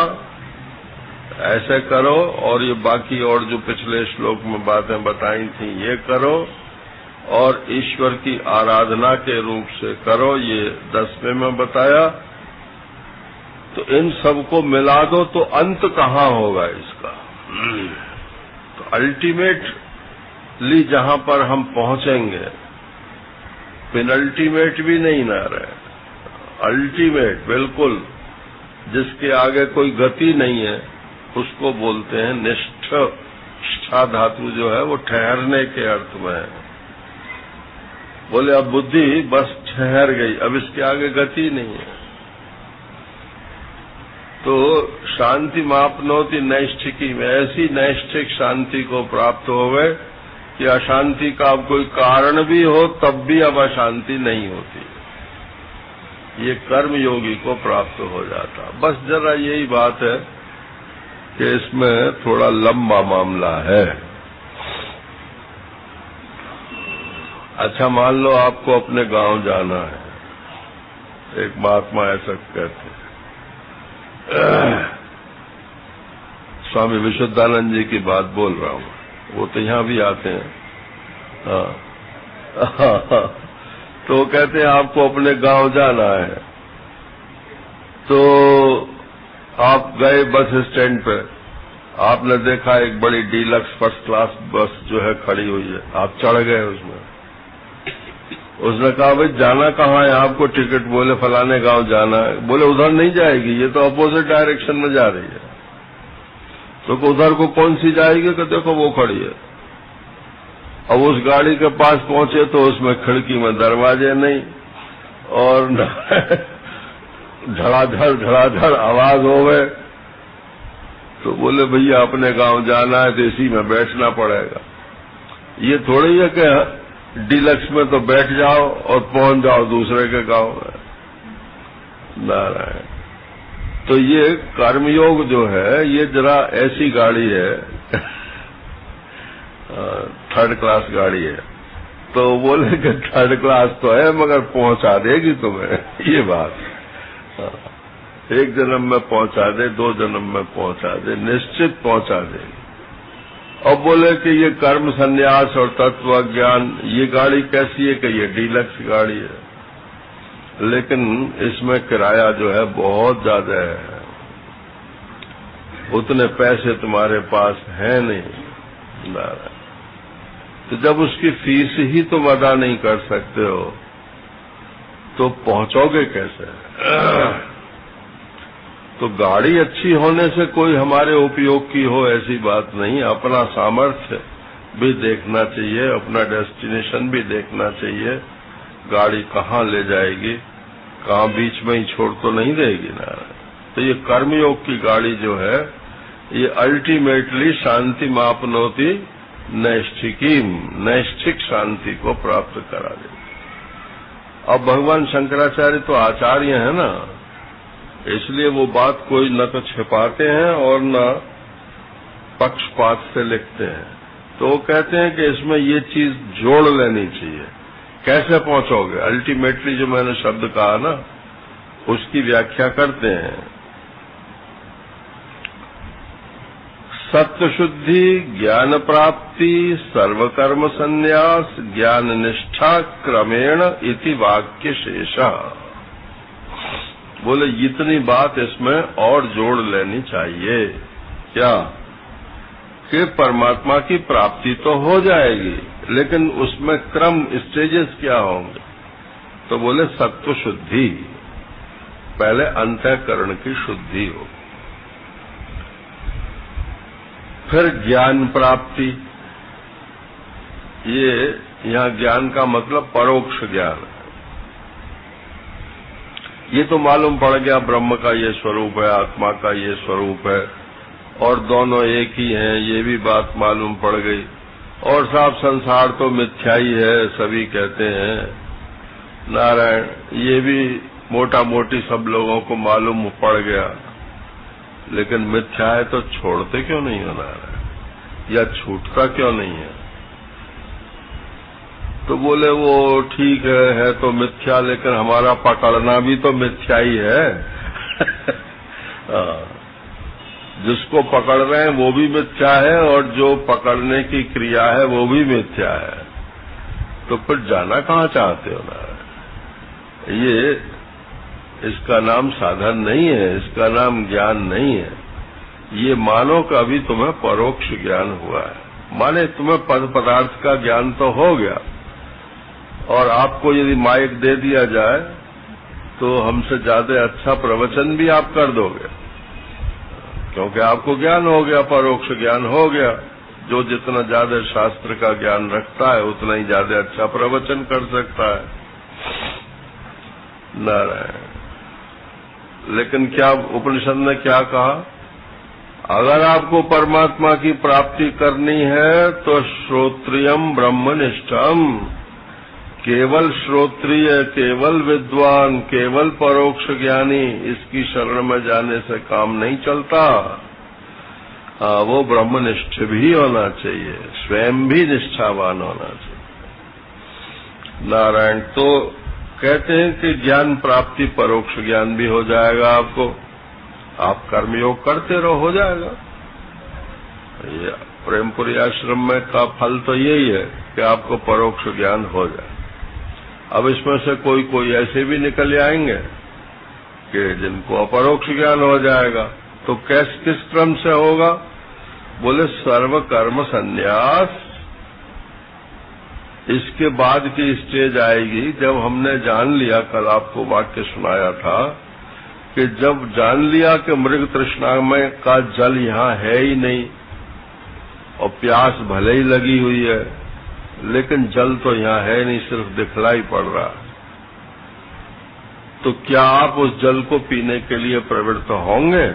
ऐसे करो, और ये बाकी और जो पिछले श्लोक में बातें बताई थी ये करो, और ईश्वर की आराधना के रूप से करो, ये 10वें में बताया। तो इन सबको मिला दो तो अंत कहाँ होगा इसका? तो अल्टीमेटली जहां पर हम पहुंचेंगे, पेनल्टीमेट भी नहीं ना रहे, अल्टीमेट बिल्कुल, जिसके आगे कोई गति नहीं है, उसको बोलते हैं निष्ठ। निष्ठा धातु जो है वो ठहरने के अर्थ में है। बोले अब बुद्धि बस ठहर गई, अब इसके आगे गति नहीं है। तो शांति मापनोति नैष्ठिकी में, ऐसी नैष्ठिक शांति को प्राप्त हो गए कि अशांति का अब कोई कारण भी हो तब भी अब अशांति नहीं होती। ये कर्म योगी को प्राप्त हो जाता। बस जरा यही बात है कि इसमें थोड़ा लंबा मामला है। अच्छा, मान लो आपको अपने गांव जाना है। एक महात्मा ऐसा कहते हैं, स्वामी विशुद्धानंद जी की बात बोल रहा हूँ, वो तो यहाँ भी आते हैं। हाँ। तो कहते हैं आपको अपने गांव जाना है, तो आप गए बस स्टैंड पे, आपने देखा एक बड़ी डीलक्स फर्स्ट क्लास बस जो है खड़ी हुई है, आप चढ़ गए उसमें। उसने कहा भाई जाना कहाँ है आपको टिकट? बोले फलाने गांव जाना है। बोले उधर नहीं जाएगी, ये तो अपोजिट डायरेक्शन में जा रही है। तो उधर को कौन सी जाएगी? कि देखो वो खड़ी है। अब उस गाड़ी के पास पहुंचे तो उसमें खिड़की में दरवाजे नहीं और धड़ाधड़ आवाज हो गए। तो बोले भैया अपने गांव जाना है तो इसी में बैठना पड़ेगा। ये थोड़ी है कि डीलक्स में तो बैठ जाओ और पहुंच जाओ दूसरे के गांव में। नारायण। तो ये कर्मयोग जो है ये जरा ऐसी गाड़ी है थर्ड क्लास गाड़ी है। तो बोले कि थर्ड क्लास तो है मगर पहुंचा देगी तुम्हें, ये बात। एक जन्म में पहुंचा दे, 2 जन्म में पहुंचा दे, निश्चित पहुंचा देगी। अब बोले कि ये कर्म संन्यास और तत्व ज्ञान ये गाड़ी कैसी है? कि ये डीलक्स गाड़ी है, लेकिन इसमें किराया जो है बहुत ज्यादा है, उतने पैसे तुम्हारे पास है नहीं। तो जब उसकी फीस ही तुम अदा नहीं कर सकते हो तो पहुंचोगे कैसे? तो गाड़ी अच्छी होने से कोई हमारे उपयोग की हो ऐसी बात नहीं। अपना सामर्थ्य भी देखना चाहिए, अपना डेस्टिनेशन भी देखना चाहिए। गाड़ी कहाँ ले जाएगी, कहाँ बीच में ही छोड़ तो नहीं देगी ना। तो ये कर्मयोग की गाड़ी जो है ये अल्टीमेटली शांति मापनोति नैष्ठिकीम, नैष्ठिक शांति को प्राप्त करा देगी। अब भगवान शंकराचार्य तो आचार्य है ना, इसलिए वो बात कोई न तो छिपाते हैं और न पक्षपात से लिखते हैं। तो वो कहते हैं कि इसमें ये चीज जोड़ लेनी चाहिए। कैसे पहुंचोगे? अल्टीमेटली जो मैंने शब्द कहा ना उसकी व्याख्या करते हैं। सत्य शुद्धि, ज्ञान प्राप्ति, सर्वकर्म संन्यास, ज्ञान निष्ठा क्रमेण इति वाक्य शेषा। बोले इतनी बात इसमें और जोड़ लेनी चाहिए। क्या? कि परमात्मा की प्राप्ति तो हो जाएगी, लेकिन उसमें क्रम स्टेजेस क्या होंगे? तो बोले सत्व शुद्धि, पहले अंतःकरण की शुद्धि हो, फिर ज्ञान प्राप्ति। ये यहाँ ज्ञान का मतलब परोक्ष ज्ञान है। ये तो मालूम पड़ गया ब्रह्म का ये स्वरूप है, आत्मा का ये स्वरूप है और दोनों एक ही हैं, ये भी बात मालूम पड़ गई। और साफ संसार तो मिथ्या ही है, सभी कहते हैं। नारायण, ये भी मोटा मोटी सब लोगों को मालूम पड़ गया, लेकिन मिथ्या है तो छोड़ते क्यों नहीं हो नारायण, या छूटता क्यों नहीं है? तो बोले वो ठीक है तो मिथ्या, लेकिन हमारा पकड़ना भी तो मिथ्या ही है। जिसको पकड़ रहे हैं वो भी मिथ्या है और जो पकड़ने की क्रिया है वो भी मिथ्या है। तो फिर जाना कहाँ चाहते हो नारायण? ये इसका नाम साधन नहीं है, इसका नाम ज्ञान नहीं है। ये मानो कि अभी तुम्हें परोक्ष ज्ञान हुआ है। माने तुम्हें पद पदार्थ का ज्ञान तो हो गया, और आपको यदि माइक दे दिया जाए तो हमसे ज्यादा अच्छा प्रवचन भी आप कर दोगे, क्योंकि आपको ज्ञान हो गया, परोक्ष ज्ञान हो गया। जो जितना ज्यादा शास्त्र का ज्ञान रखता है उतना ही ज्यादा अच्छा प्रवचन कर सकता है। नारायण। लेकिन क्या उपनिषद ने क्या कहा? अगर आपको परमात्मा की प्राप्ति करनी है तो श्रोत्रियम ब्रह्मनिष्ठम, केवल श्रोत्रिय, केवल विद्वान, केवल परोक्ष ज्ञानी, इसकी शरण में जाने से काम नहीं चलता। वो ब्रह्मनिष्ठ भी होना चाहिए, स्वयं भी निष्ठावान होना चाहिए। नारायण। तो कहते हैं कि ज्ञान प्राप्ति परोक्ष ज्ञान भी हो जाएगा आपको, आप कर्मयोग करते रहो, हो जाएगा। ये प्रेमपुरी आश्रम में का फल तो यही है कि आपको परोक्ष ज्ञान हो जाए। अब इसमें से कोई कोई ऐसे भी निकल आएंगे कि जिनको अपरोक्ष ज्ञान हो जाएगा, तो किस क्रम से होगा? बोले सर्व कर्म संन्यास। इसके बाद की स्टेज आएगी जब हमने जान लिया, कल आपको वाक्य सुनाया था कि जब जान लिया कि मृग तृष्णा में का जल यहाँ है ही नहीं और प्यास भले ही लगी हुई है, लेकिन जल तो यहाँ है नहीं, सिर्फ दिखलाई पड़ रहा है, तो क्या आप उस जल को पीने के लिए प्रवृत्त होंगे?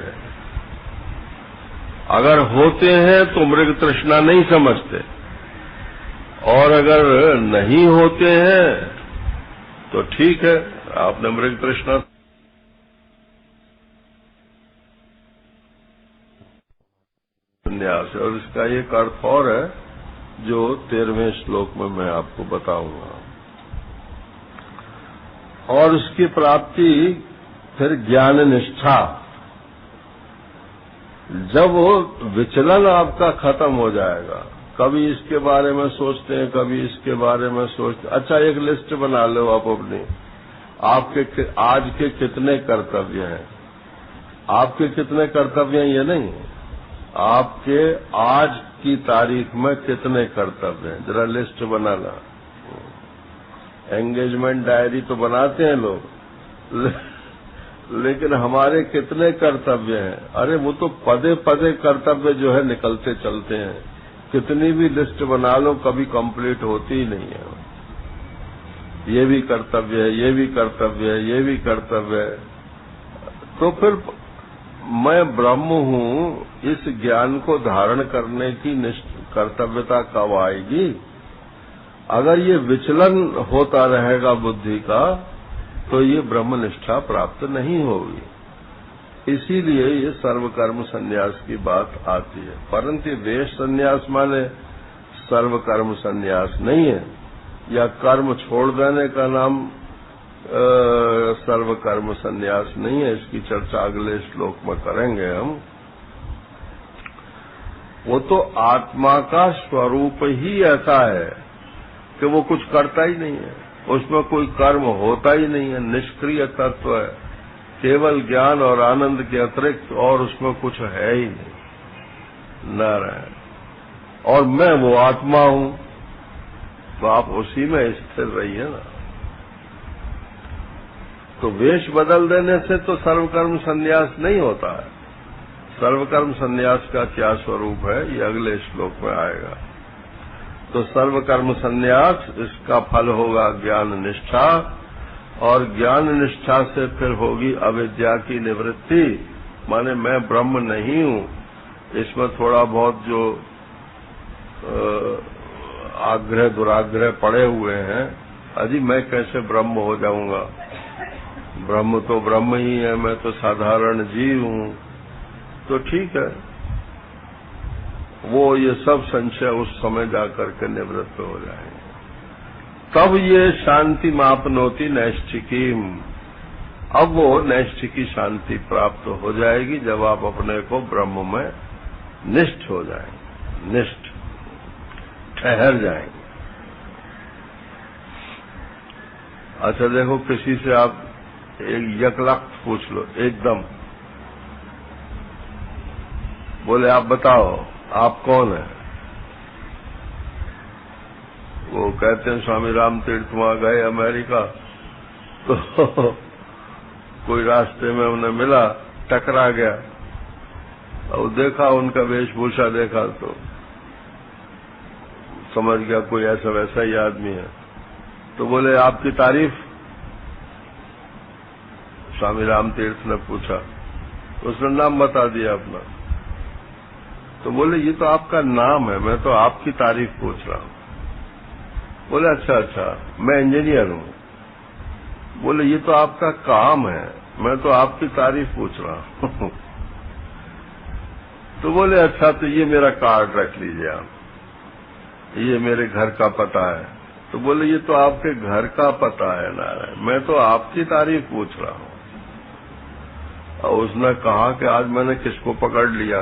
अगर होते हैं तो मृग तृष्णा नहीं समझते, और अगर नहीं होते हैं तो ठीक है, आपने मृग तृष्णा संन्यास है। और इसका एक अर्थ और है जो 13वें श्लोक में मैं आपको बताऊंगा। और उसकी प्राप्ति फिर ज्ञान निष्ठा। जब वो विचलन आपका खत्म हो जाएगा, कभी इसके बारे में सोचते हैं, कभी इसके बारे में सोचते हैं। अच्छा, एक लिस्ट बना लो आप अपनी, आपके आज के कितने कर्तव्य हैं, आपके कितने कर्तव्य हैं ये नहीं, आपके आज की तारीख में कितने कर्तव्य हैं, जरा लिस्ट बनाना। एंगेजमेंट डायरी तो बनाते हैं लोग, लेकिन हमारे कितने कर्तव्य हैं? अरे वो तो पदे पदे कर्तव्य जो है निकलते चलते हैं, कितनी भी लिस्ट बना लो कभी कंप्लीट होती ही नहीं है। ये भी कर्तव्य है, ये भी कर्तव्य है, ये भी कर्तव्य है। तो फिर मैं ब्रह्म हूँ, इस ज्ञान को धारण करने की कर्तव्यता कब आएगी? अगर ये विचलन होता रहेगा बुद्धि का, तो ये ब्रह्मनिष्ठा प्राप्त नहीं होगी। इसीलिए ये सर्वकर्म संन्यास की बात आती है। परंतु वेश संन्यास माने सर्वकर्म संन्यास नहीं है, या कर्म छोड़ देने का नाम सर्वकर्म संन्यास नहीं है। इसकी चर्चा अगले श्लोक में करेंगे हम। वो तो आत्मा का स्वरूप ही ऐसा है कि वो कुछ करता ही नहीं है, उसमें कोई कर्म होता ही नहीं है, निष्क्रिय तत्व है, केवल ज्ञान और आनंद के अतिरिक्त और उसमें कुछ है ही नहीं, नारायण। और मैं वो आत्मा हूं, तो आप उसी में स्थिर रहिए ना। तो वेश बदल देने से तो सर्वकर्म संन्यास नहीं होता है। सर्वकर्म संन्यास का क्या स्वरूप है ये अगले श्लोक में आएगा। तो सर्वकर्म संन्यास, इसका फल होगा ज्ञान निष्ठा, और ज्ञान निष्ठा से फिर होगी अविद्या की निवृत्ति। माने मैं ब्रह्म नहीं हूं, इसमें थोड़ा बहुत जो आग्रह दुराग्रह पड़े हुए हैं, अजी मैं कैसे ब्रह्म हो जाऊंगा, ब्रह्म तो ब्रह्म ही है, मैं तो साधारण जीव हूं। तो ठीक है, वो ये सब संशय उस समय जाकर के निवृत्त हो जाएंगे। तब ये शांति मापनोति नैष्ठिकीम, अब वो नैष्ठिकी शांति प्राप्त हो जाएगी जब आप अपने को ब्रह्म में निष्ठ हो जाएंगे, निष्ठ ठहर जाएंगे। अच्छा देखो, किसी से आप एक यकलख्त पूछ लो एकदम, बोले आप बताओ आप कौन है? वो कहते हैं स्वामी राम तीर्थ वहां गए अमेरिका, तो कोई रास्ते में उन्हें मिला, टकरा गया और देखा उनका वेशभूषा देखा तो समझ गया कोई ऐसा वैसा ही आदमी है। तो बोले आपकी तारीफ? स्वामी राम तीर्थ ने पूछा, उसने नाम बता दिया अपना। तो बोले ये तो आपका नाम है, मैं तो आपकी तारीफ पूछ रहा हूं। बोले अच्छा अच्छा, मैं इंजीनियर हूं। बोले ये तो आपका काम है, मैं तो आपकी तारीफ पूछ रहा हूं। तो बोले अच्छा, तो ये मेरा कार्ड रख लीजिए आप, ये मेरे घर का पता है। तो बोले ये तो आपके घर का पता है नारायण, मैं तो आपकी तारीफ पूछ रहा हूं। और उसने कहा कि आज मैंने किसको पकड़ लिया।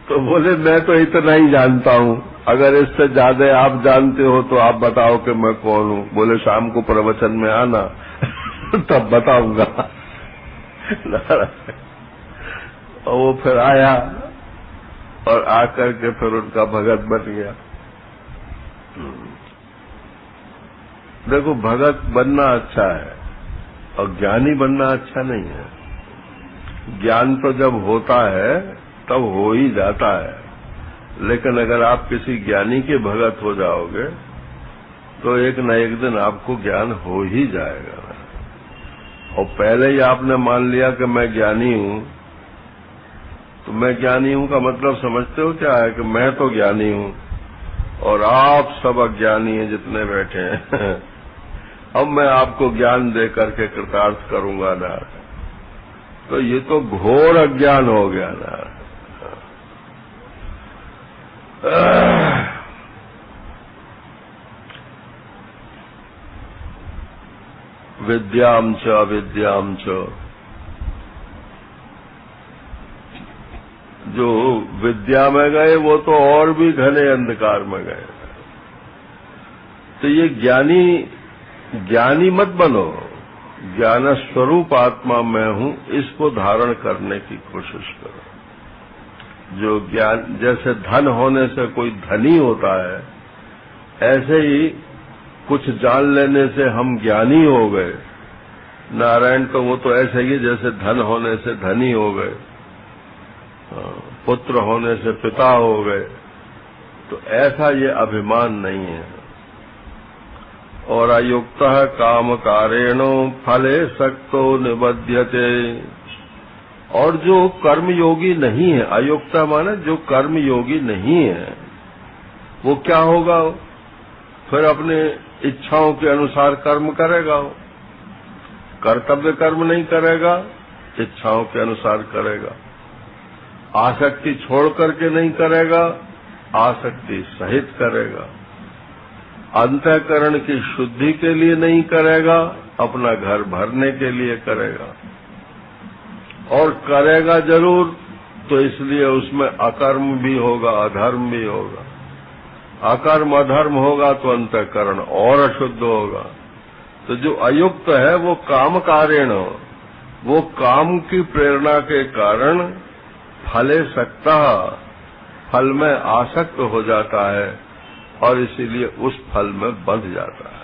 तो बोले मैं तो इतना ही जानता हूं, अगर इससे ज्यादा आप जानते हो तो आप बताओ कि मैं कौन हूं। बोले शाम को प्रवचन में आना तब बताऊंगा। और वो फिर आया और आकर के फिर उनका भगत बन गया। देखो, भगत बनना अच्छा है और ज्ञानी बनना अच्छा नहीं है। ज्ञान तो जब होता है तब हो ही जाता है, लेकिन अगर आप किसी ज्ञानी के भगत हो जाओगे तो एक न एक दिन आपको ज्ञान हो ही जाएगा। और पहले ही आपने मान लिया कि मैं ज्ञानी हूं, तो मैं ज्ञानी हूं का मतलब समझते हो क्या है? कि मैं तो ज्ञानी हूं और आप सब अज्ञानी हैं जितने बैठे हैं। अब मैं आपको ज्ञान दे करके कृतार्थ करूंगा ना, तो ये तो घोर अज्ञान हो गया ना। विद्याम च अविद्याम च, जो विद्या में गए वो तो और भी घने अंधकार में गए। तो ये ज्ञानी मत बनो, ज्ञान स्वरूप आत्मा मैं हूं, इसको धारण करने की कोशिश करो। जो ज्ञान, जैसे धन होने से कोई धनी होता है, ऐसे ही कुछ जान लेने से हम ज्ञानी हो गए। नारायण तो वो तो ऐसे ही जैसे धन होने से धनी हो गए, पुत्र होने से पिता हो गए। तो ऐसा ये अभिमान नहीं है। और अयुक्तः काम कारेणो फले सक्तो निबध्यते। और जो कर्मयोगी नहीं है, अयुक्त माने जो कर्मयोगी नहीं है, वो क्या होगा? फिर अपने इच्छाओं के अनुसार कर्म करेगा। कर्तव्य कर्म नहीं करेगा, इच्छाओं के अनुसार करेगा। आसक्ति छोड़ करके नहीं करेगा, आसक्ति सहित करेगा। अंतःकरण की शुद्धि के लिए नहीं करेगा, अपना घर भरने के लिए करेगा। और करेगा जरूर, तो इसलिए उसमें अकर्म भी होगा, अधर्म भी होगा। अकर्म अधर्म होगा तो अंतःकरण और अशुद्ध होगा। तो जो अयुक्त है वो काम कारेण, वो काम की प्रेरणा के कारण फले सकता, फल में आसक्त हो जाता है और इसीलिए उस फल में बंध जाता है।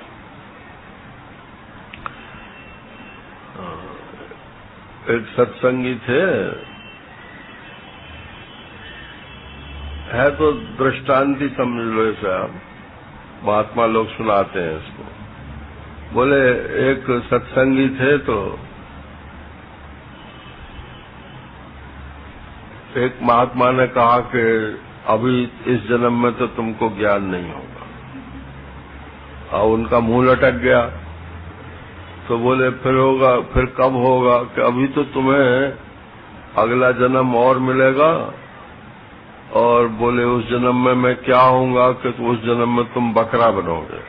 एक सत्संगी थे, है तो दृष्टांति समझ लो इसे आप, महात्मा लोग सुनाते हैं इसको। बोले एक सत्संगी थे तो एक महात्मा ने कहा कि अभी इस जन्म में तो तुमको ज्ञान नहीं होगा। और उनका मुंह लटक गया। तो बोले फिर होगा, फिर कब होगा? कि अभी तो तुम्हें अगला जन्म और मिलेगा। और बोले उस जन्म में मैं क्या होऊंगा? कि उस जन्म में तुम बकरा बनोगे।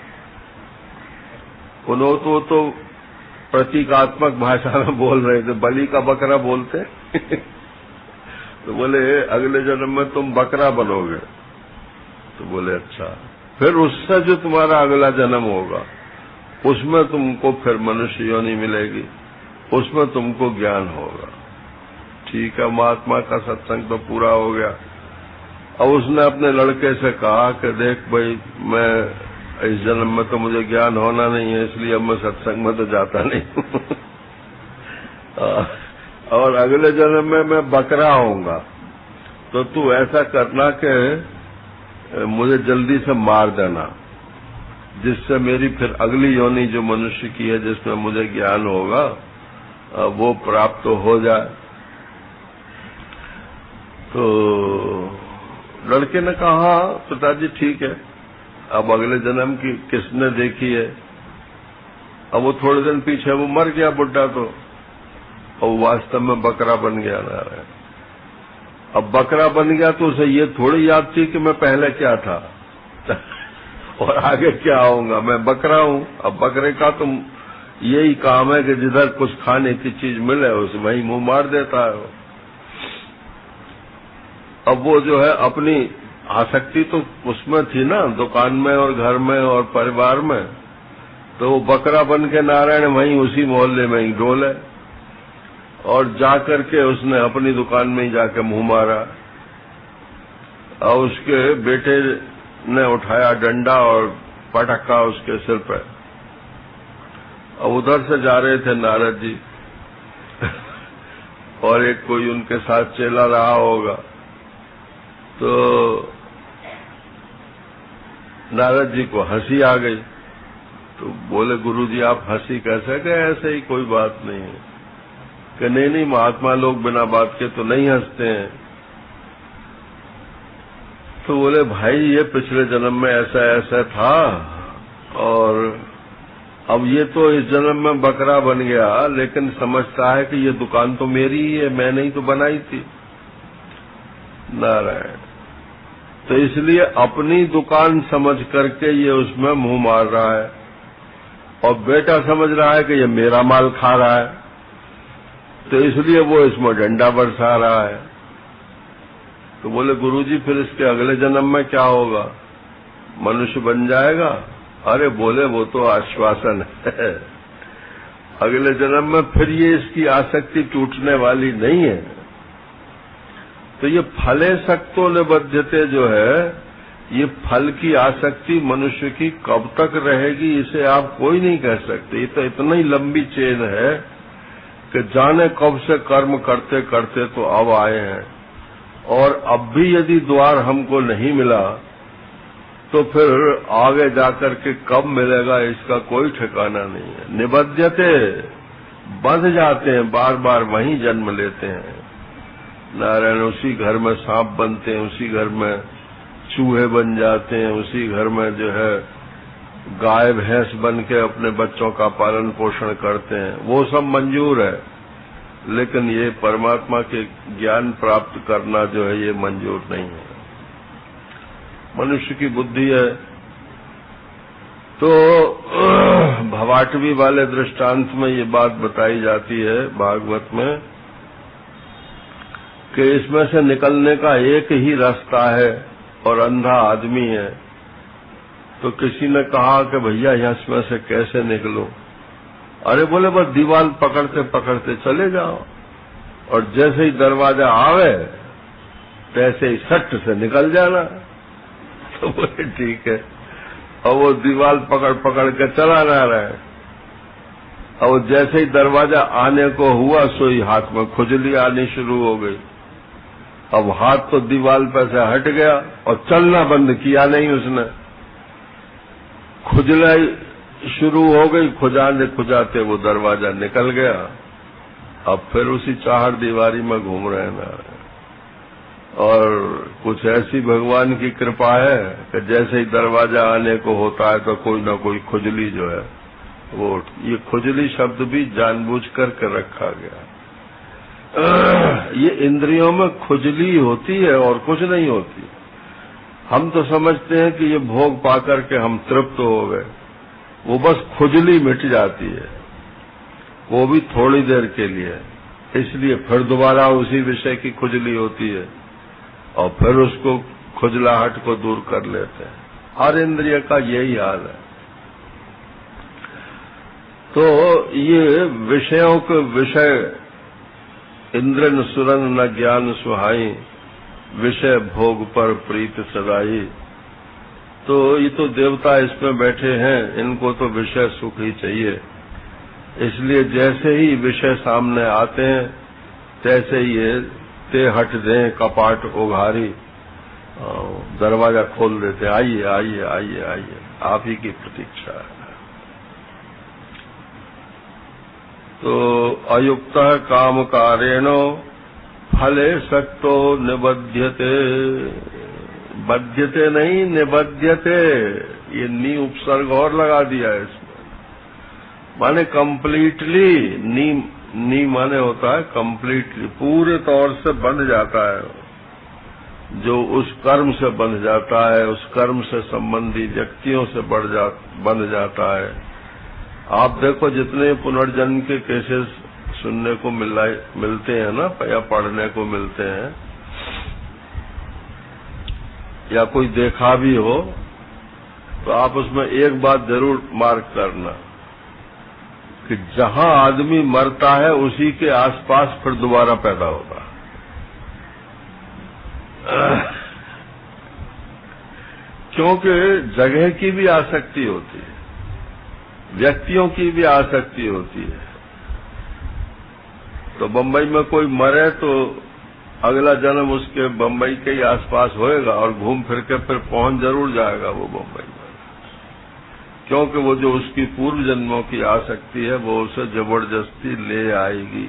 उन्होंने तो प्रतीकात्मक भाषा में बोल रहे थे, बलि का बकरा बोलते। तो बोले अगले जन्म में तुम बकरा बनोगे। तो बोले अच्छा, फिर उससे जो तुम्हारा अगला जन्म होगा उसमें तुमको फिर मनुष्य योनि मिलेगी, उसमें तुमको ज्ञान होगा। ठीक है, महात्मा का सत्संग तो पूरा हो गया। अब उसने अपने लड़के से कहा कि देख भाई, मैं इस जन्म में तो मुझे ज्ञान होना नहीं है, इसलिए अब मैं सत्संग में तो जाता नहीं। और अगले जन्म में मैं बकरा होऊंगा। तो तू ऐसा करना कि मुझे जल्दी से मार देना, जिससे मेरी फिर अगली योनि जो मनुष्य की है, जिसमें मुझे ज्ञान होगा, वो प्राप्त हो जाए। तो लड़के ने कहा पिताजी ठीक है। अब अगले जन्म की किसने देखी है? अब वो थोड़े दिन पीछे वो मर गया बुड्ढा, तो और वास्तव में बकरा बन गया नारायण। अब बकरा बन गया तो उसे ये थोड़ी याद थी कि मैं पहले क्या था और आगे क्या होऊंगा। मैं बकरा हूं। अब बकरे का तो यही काम है कि जिधर कुछ खाने की चीज मिले उसे वहीं मुंह मार देता है। अब वो जो है अपनी आसक्ति तो उसमें थी ना, दुकान में और घर में और परिवार में, तो वो बकरा बन के नारायण वहीं उसी मोहल्ले में ही डोले। और जाकर के उसने अपनी दुकान में ही जाके मुंह मारा और उसके बेटे ने उठाया डंडा और पटका उसके सिर पर। और उधर से जा रहे थे नारद जी और एक कोई उनके साथ चेला रहा होगा, तो नारद जी को हंसी आ गई। तो बोले गुरुजी आप हंसी कैसे गए, ऐसे ही कोई बात नहीं है। कि नहीं महात्मा लोग बिना बात के तो नहीं हंसते हैं। तो बोले भाई ये पिछले जन्म में ऐसा ऐसा था और अब ये तो इस जन्म में बकरा बन गया, लेकिन समझता है कि ये दुकान तो मेरी ही है, मैंने ही तो बनाई थी। नारायण। तो इसलिए अपनी दुकान समझ करके ये उसमें मुंह मार रहा है और बेटा समझ रहा है कि ये मेरा माल खा रहा है, तो इसलिए वो इसमें डंडा बरसा रहा है। तो बोले गुरुजी फिर इसके अगले जन्म में क्या होगा, मनुष्य बन जाएगा? अरे बोले वो तो आश्वासन है, अगले जन्म में फिर ये इसकी आसक्ति टूटने वाली नहीं है। तो ये फले सक्तो निबध्यते जो है, ये फल की आसक्ति मनुष्य की कब तक रहेगी इसे आप कोई नहीं कह सकते। ये तो इतना ही लंबी चेन है कि जाने कब से कर्म करते करते तो अब आए हैं, और अब भी यदि द्वार हमको नहीं मिला तो फिर आगे जाकर के कब मिलेगा इसका कोई ठिकाना नहीं है। निबध्यते, बंध जाते हैं, बार बार वहीं जन्म लेते हैं। नारायण। उसी घर में सांप बनते हैं, उसी घर में चूहे बन जाते हैं, उसी घर में जो है गाय भैंस बन के अपने बच्चों का पालन पोषण करते हैं। वो सब मंजूर है, लेकिन ये परमात्मा के ज्ञान प्राप्त करना जो है ये मंजूर नहीं है। मनुष्य की बुद्धि है। तो भवाटवी वाले दृष्टांत में ये बात बताई जाती है भागवत में कि इसमें से निकलने का एक ही रास्ता है और अंधा आदमी है। तो किसी ने कहा कि भैया इसमें से कैसे निकलो? अरे बोले बस दीवार पकड़ते पकड़ते चले जाओ और जैसे ही दरवाजा आवे तैसे ही सट से निकल जाना। तो बोले ठीक है। और वो दीवार पकड़ पकड़ के चला ना रहे, और जैसे ही दरवाजा आने को हुआ सोई हाथ में खुजली आनी शुरू हो गई। अब हाथ तो दीवार पर से हट गया और चलना बंद किया नहीं उसने। खुजलाई शुरू हो गई, खुजाने खुजाते वो दरवाजा निकल गया। अब फिर उसी चाहर दीवारी में घूम रहे ना। और कुछ ऐसी भगवान की कृपा है कि जैसे ही दरवाजा आने को होता है तो कोई ना कोई खुजली जो है वो, ये खुजली शब्द भी जानबूझ करके रखा गया। ये इंद्रियों में खुजली होती है और कुछ नहीं होती। हम तो समझते हैं कि ये भोग पाकर के हम तृप्त हो गए, वो बस खुजली मिट जाती है, वो भी थोड़ी देर के लिए। इसलिए फिर दोबारा उसी विषय की खुजली होती है और फिर उसको खुजलाहट को दूर कर लेते हैं। हर इंद्रिय का यही हाल है। तो ये विषयों के विषय इंद्रन सुरन न ज्ञान सुहाई, विषय भोग पर प्रीत सदाई। तो ये तो देवता इसमें बैठे हैं, इनको तो विषय सुख ही चाहिए। इसलिए जैसे ही विषय सामने आते हैं तैसे ये ते हट दें कपाट उघारी, दरवाजा खोल देते, आइए आइए आइए आइए, आप ही की प्रतीक्षा है। तो अयुक्त काम कारेणो फले सक्तो निबध्यते, बध्यते नहीं निबध्यते, ये नी उपसर्ग और लगा दिया है इसमें। माने कंप्लीटली, नी माने होता है कंप्लीटली, पूरे तौर से बंध जाता है। जो उस कर्म से बंध जाता है, उस कर्म से संबंधी व्यक्तियों से बंध जाता है। आप देखो जितने पुनर्जन्म के केसेस सुनने को मिलते हैं ना, या पढ़ने को मिलते हैं, या कोई देखा भी हो, तो आप उसमें एक बात जरूर मार्क करना कि जहां आदमी मरता है उसी के आसपास फिर दोबारा पैदा होता है। क्योंकि जगह की भी आसक्ति होती है, व्यक्तियों की भी आसक्ति होती है। तो बंबई में कोई मरे तो अगला जन्म उसके बंबई के ही आसपास होएगा और घूम फिर के फिर पहुंच जरूर जाएगा वो बंबई में, क्योंकि वो जो उसकी पूर्व जन्मों की आसक्ति है वो उसे जबरदस्ती ले आएगी।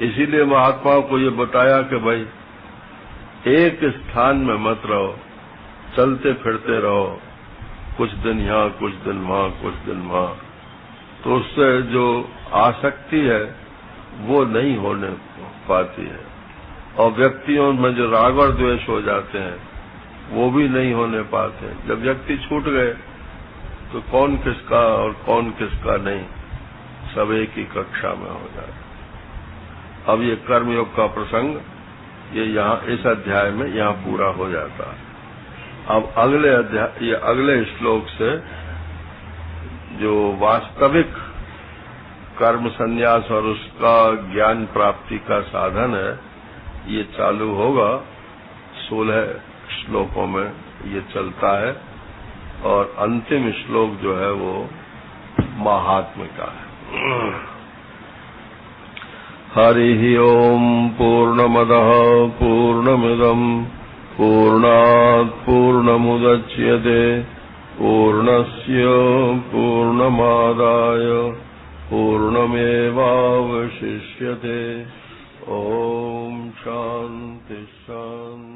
इसीलिए महात्माओं को ये बताया कि भाई एक स्थान में मत रहो, चलते फिरते रहो, कुछ दिन यहाँ, कुछ दिन वहाँ, कुछ दिन वहाँ, तो उससे जो आसक्ति है वो नहीं होने पाती है। और व्यक्तियों में जो राग और द्वेष हो जाते हैं वो भी नहीं होने पाते। जब व्यक्ति छूट गए तो कौन किसका और कौन किसका नहीं, सब एक ही कक्षा में हो जाए। अब ये कर्मयोग का प्रसंग ये यहाँ इस अध्याय में यहाँ पूरा हो जाता है। अब अगले अध्याय, ये अगले श्लोक से जो वास्तविक कर्म संन्यास और उसका ज्ञान प्राप्ति का साधन है ये चालू होगा। 16 श्लोकों में ये चलता है और अंतिम श्लोक जो है वो महात्म्य का है। हरि ओम पूर्णमदः पूर्णमिदम् पूर्णात् पूर्णमुदच्यते पूर्णस्य पूर्णमादाय पूर्णमेवावशिष्यते। ओम शांति शांति।